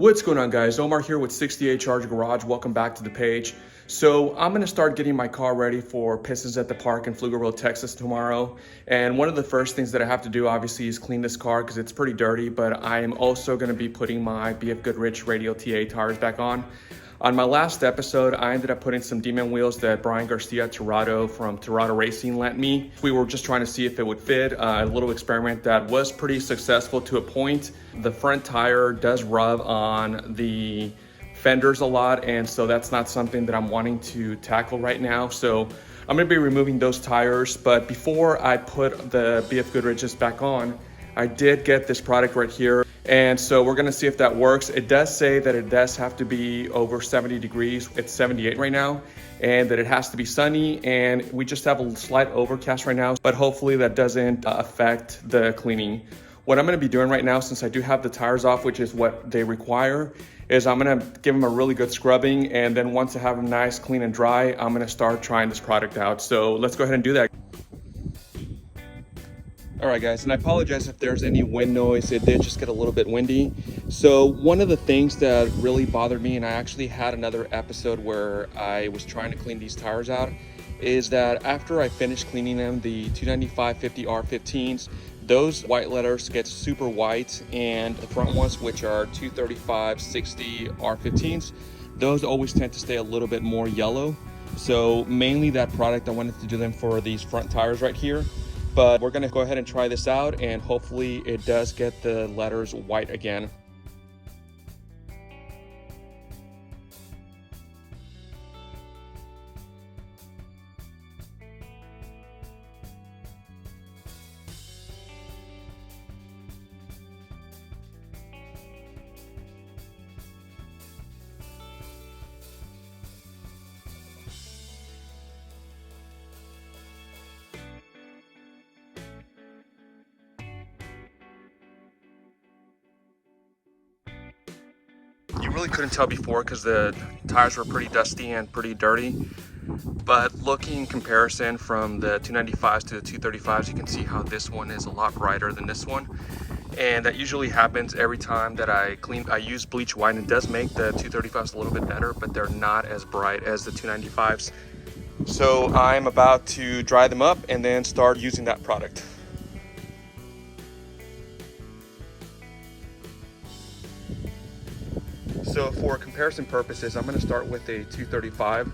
What's going on, guys? Omar here with 68 Charge Garage. Welcome back to the page. So I'm going to start getting my car ready for Pistons at the Park in Pflugerville, Texas tomorrow. And one of the first things that I have to do obviously is clean this car because it's pretty dirty, but I am also going to be putting my BF Goodrich Radial T tires back on. On my last episode, I ended up putting some Demon wheels that Brian Garcia Torado from Torado Racing lent me. We were just trying to see if it would fit, a little experiment that was pretty successful to a point. The front tire does rub on the fenders a lot, and so that's not something that I'm wanting to tackle right now. So I'm gonna be removing those tires, but before I put the BF Goodriches back on, I did get this product right here. And so we're gonna see if that works. It does say that it does have to be over 70 degrees. It's 78 right now, and that it has to be sunny. And we just have a slight overcast right now, but hopefully that doesn't affect the cleaning. What I'm gonna be doing right now, since I do have the tires off, which is what they require, is I'm gonna give them a really good scrubbing. And then once I have them nice, clean and dry, I'm gonna start trying this product out. So let's go ahead and do that. All right, guys, and I apologize if there's any wind noise. It did just get a little bit windy. So one of the things that really bothered me, and I actually had another episode where I was trying to clean these tires out, is that after I finished cleaning them, the 295/50 R15s, those white letters get super white, and the front ones, which are 235/60 R15s, those always tend to stay a little bit more yellow. So mainly that product, I wanted to do them for these front tires right here. But we're gonna go ahead and try this out, and hopefully it does get the letters white again. You really couldn't tell before because the tires were pretty dusty and pretty dirty, but looking in comparison from the 295s to the 235s, you can see how this one is a lot brighter than this one. And that usually happens every time that I use bleach white, and it does make the 235s a little bit better, but they're not as bright as the 295s. So I'm about to dry them up and then start using that product. So for comparison purposes, I'm going to start with a 235,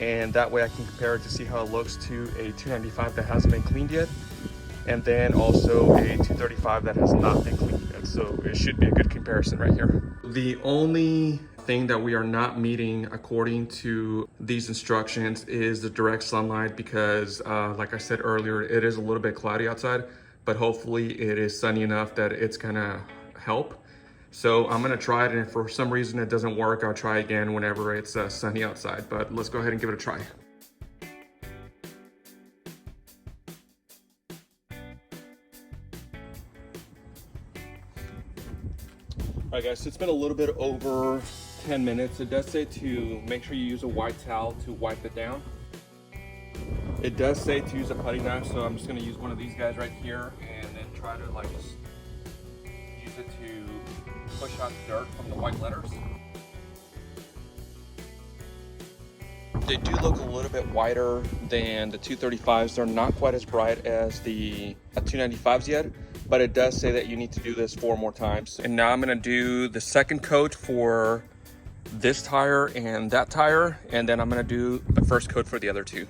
and that way I can compare it to see how it looks to a 295 that hasn't been cleaned yet, and then also a 235 that has not been cleaned yet. So it should be a good comparison right here. The only thing that we are not meeting according to these instructions is the direct sunlight, because like I said earlier, it is a little bit cloudy outside, but hopefully it is sunny enough that it's gonna help. So I'm gonna try it, and if for some reason it doesn't work, I'll try again whenever it's sunny outside, but let's go ahead and give it a try. All right, guys, so it's been a little bit over 10 minutes. It does say to make sure you use a white towel to wipe it down. It does say to use a putty knife, so I'm just gonna use one of these guys right here and then try to like just use it to push out the dirt from the white letters. They do look a little bit whiter than the 235s. They're not quite as bright as the 295s yet, but it does say that you need to do this 4 more times. And now I'm gonna do the second coat for this tire and that tire, and then I'm gonna do the first coat for the other two.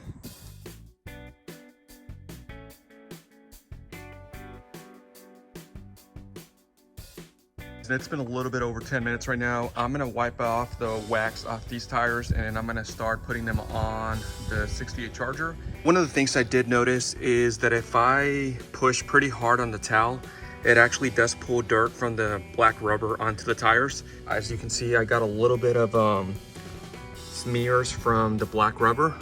It's been a little bit over 10 minutes right now. I'm gonna wipe off the wax off these tires, and I'm gonna start putting them on the 68 Charger. One of the things I did notice is that if I push pretty hard on the towel, it actually does pull dirt from the black rubber onto the tires. As you can see, I got a little bit of smears from the black rubber.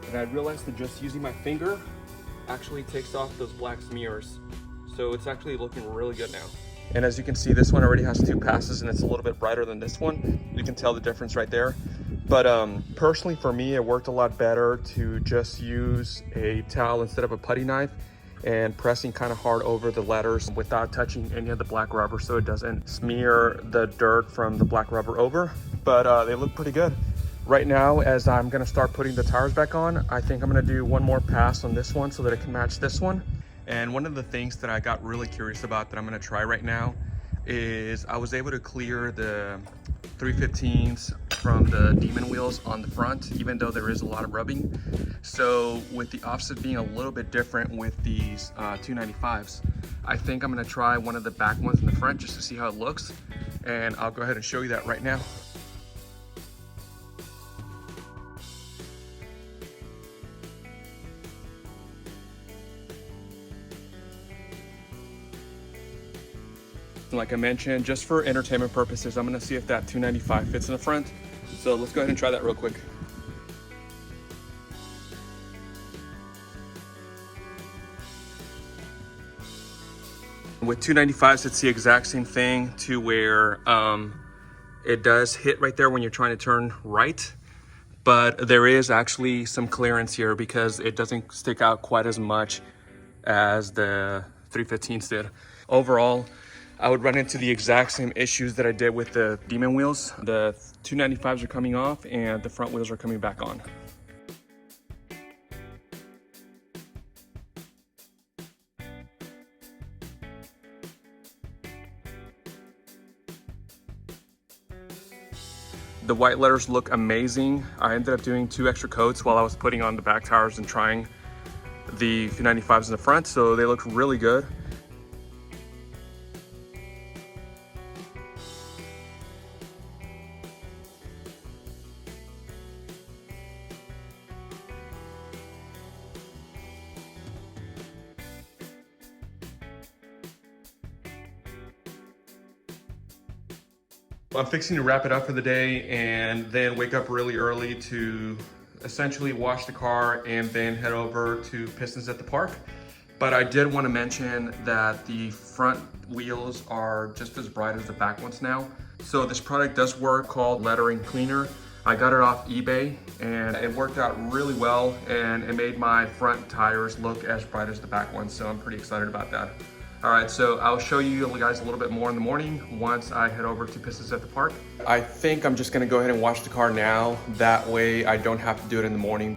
And I realized that just using my finger actually takes off those black smears. So it's actually looking really good now. And as you can see, this one already has 2 passes, and it's a little bit brighter than this one. You can tell the difference right there. But personally for me, it worked a lot better to just use a towel instead of a putty knife. and pressing kind of hard over the letters without touching any of the black rubber so it doesn't smear the dirt from the black rubber over. But they look pretty good. Right now, as I'm gonna start putting the tires back on, I think I'm gonna do one more pass on this one so that it can match this one. And one of the things that I got really curious about that I'm gonna try right now is I was able to clear the 315s from the Demon wheels on the front, even though there is a lot of rubbing. So with the offset being a little bit different with these 295s, I think I'm gonna try one of the back ones in the front just to see how it looks. And I'll go ahead and show you that right now. Like I mentioned, just for entertainment purposes, I'm gonna see if that 295 fits in the front. So let's go ahead and try that real quick. With 295s, it's the exact same thing to where it does hit right there when you're trying to turn right. But there is actually some clearance here because it doesn't stick out quite as much as the 315s did. Overall, I would run into the exact same issues that I did with the Demon wheels. The 295s are coming off and the front wheels are coming back on. The white letters look amazing. I ended up doing 2 extra coats while I was putting on the back tires and trying the 295s in the front, so they look really good. I'm fixing to wrap it up for the day and then wake up really early to essentially wash the car and then head over to Pistons at the park. But I did want to mention that the front wheels are just as bright as the back ones now. So this product does work, called lettering cleaner. I got it off eBay and it worked out really well, and it made my front tires look as bright as the back ones. So I'm pretty excited about that. All right, so I'll show you guys a little bit more in the morning once I head over to Pistons at the park. I think I'm just gonna go ahead and wash the car now. That way I don't have to do it in the morning.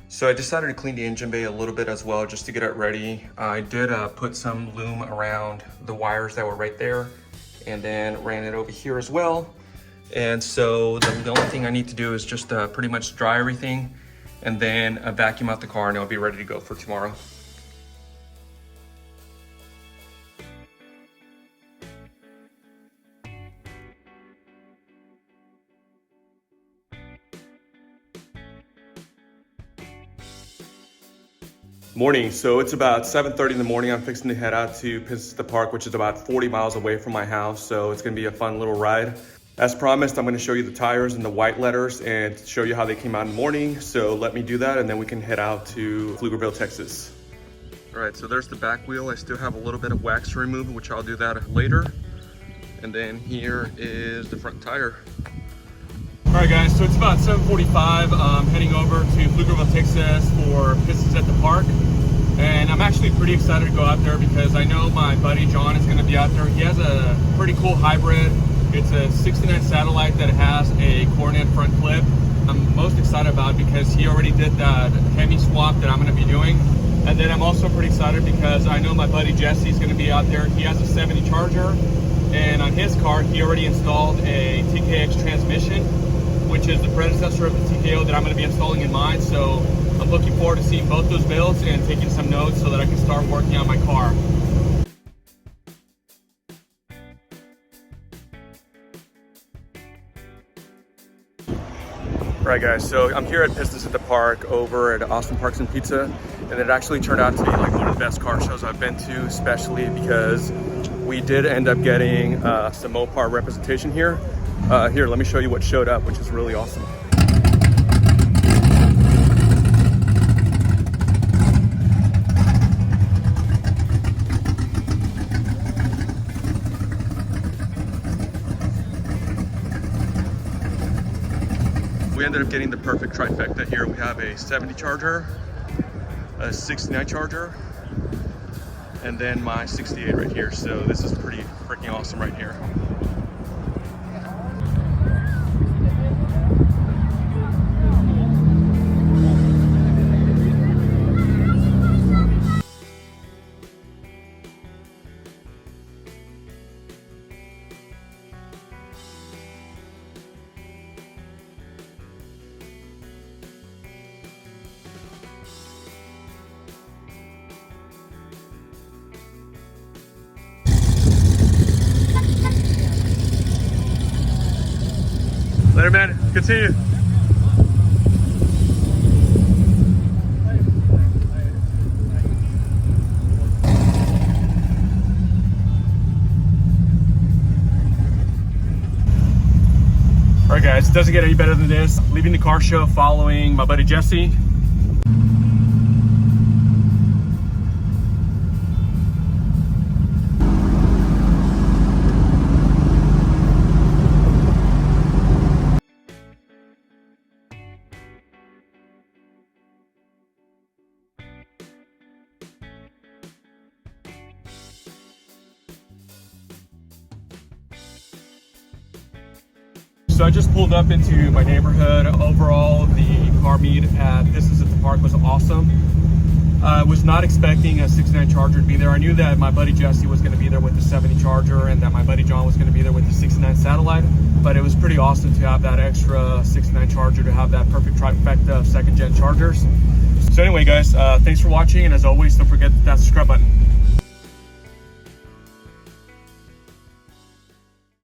So I decided to clean the engine bay a little bit as well, just to get it ready. I did put some loom around the wires that were right there, and then ran it over here as well. And so the only thing I need to do is just pretty much dry everything, and then vacuum out the car, and it'll be ready to go for tomorrow. Morning, so it's about 7:30 in the morning. I'm fixing to head out to Pistons at the Park, which is about 40 miles away from my house. So it's gonna be a fun little ride. As promised, I'm gonna show you the tires and the white letters and show you how they came out in the morning. So let me do that and then we can head out to Pflugerville, Texas. All right, so there's the back wheel. I still have a little bit of wax to remove, which I'll do that later. And then here is the front tire. All right guys, so it's about 7:45. I'm heading over to Pflugerville, Texas for Pistons at the Park. And I'm actually pretty excited to go out there because I know my buddy John is gonna be out there. He has a pretty cool hybrid. It's a 69 Satellite that has a Coronet front clip. I'm most excited about it because he already did that Hemi swap that I'm gonna be doing. And then I'm also pretty excited because I know my buddy Jesse is gonna be out there. He has a 70 Charger, and on his car, he already installed a TKX transmission, which is the predecessor of the TKO that I'm going to be installing in mine. So I'm looking forward to seeing both those builds and taking some notes so that I can start working on my car. All right guys, so I'm here at Pistons at the Park over at Austin Parks and Pizza, and it actually turned out to be like one of the best car shows I've been to, especially because we did end up getting some Mopar representation here. Here, let me show you what showed up, which is really awesome. we ended up getting the perfect trifecta here. We have a 70 charger, a 69 charger, and then my 68 right here. So this is pretty freaking awesome right here. Later, man. Good seeing you. All right, guys, it doesn't get any better than this. Leaving the car show, following my buddy Jesse. So I just pulled up into my neighborhood. Overall, the car meet at Pistons at the Park was awesome. I was not expecting a 69 Charger to be there. I knew that my buddy Jesse was going to be there with the 70 Charger and that my buddy John was going to be there with the 69 Satellite. But it was pretty awesome to have that extra 69 Charger, to have that perfect trifecta of second-gen Chargers. So anyway, guys, thanks for watching. And as always, don't forget that subscribe button.